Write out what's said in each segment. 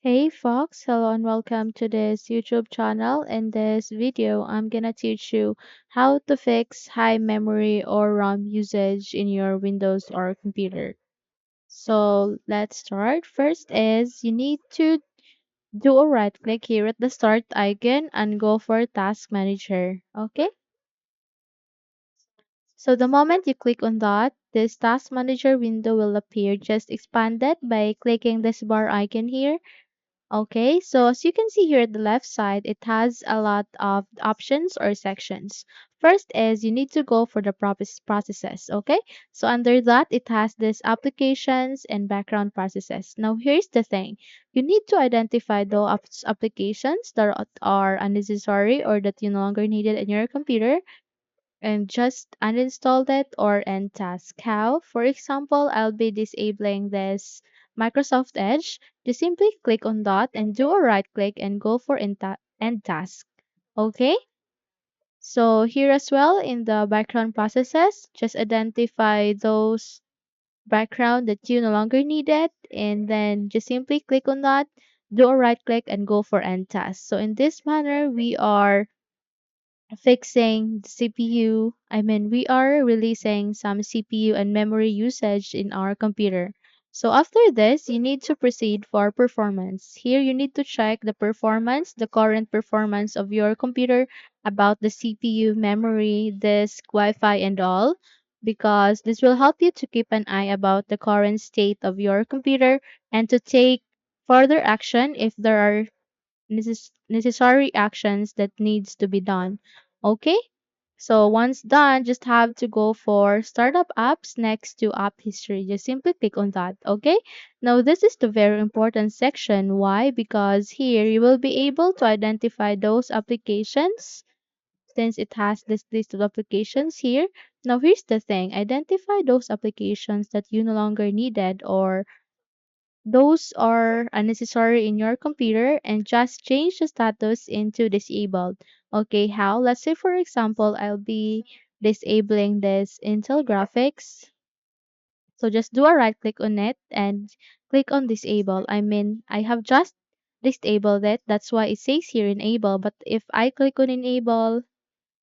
Hey Fox, hello and welcome to this YouTube channel. In this video, I'm gonna teach you how to fix high memory or RAM usage in your Windows or computer. So let's start. First is you need to do a right click here at the start icon and go for Task Manager. Okay? So the moment you click on that, this Task Manager window will appear. Just expand it by clicking this bar icon here. Okay, so as you can see here at the left side, it has a lot of options or sections. First is you need to go for the processes, okay? So under that, it has this applications and background processes. Now here's the thing. You need to identify the applications that are unnecessary or that you no longer needed in your computer and just uninstall it or end task. How? For example, I'll be disabling this Microsoft Edge. Just simply click on that and do a right click and go for end task. Okay? So here as well in the background processes, just identify those background that you no longer needed and then just simply click on that, do a right click and go for end task. So in this manner, we are fixing the CPU. We are releasing some CPU and memory usage in our computer. So after this, you need to proceed for performance. Here, you need to check the performance, the current performance of your computer about the CPU, memory, disk, Wi-Fi, and all, because this will help you to keep an eye about the current state of your computer and to take further action if there are necessary actions that needs to be done. Okay? So once done, just have to go for startup apps next to app history. Just simply click on that. Okay? Now this is the very important section. Why? Because here you will be able to identify those applications since it has this list of applications here. Now here's the thing. Identify those applications that you no longer needed or those are unnecessary in your computer and just change the status into disabled. Okay, how? Let's say for example, I'll be disabling this Intel graphics. So just do a right click on it and click on disable. I have just disabled it. That's why it says here enable. But if I click on enable,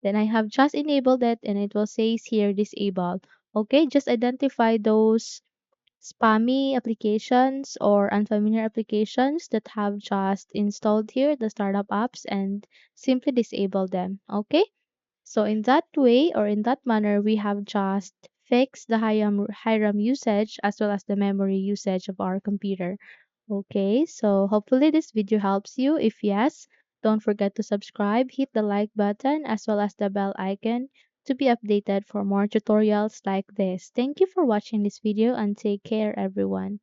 then I have just enabled it and it will say here disable. Okay, just identify those spammy applications or unfamiliar applications that have just installed here, the startup apps, and simply disable them. Okay? So in that way or in that manner, we have just fixed the high RAM usage as well as the memory usage of our computer. Okay, so hopefully this video helps you. If yes, don't forget to subscribe, hit the like button as well as the bell icon to be updated for more tutorials like this. Thank you for watching this video and take care everyone.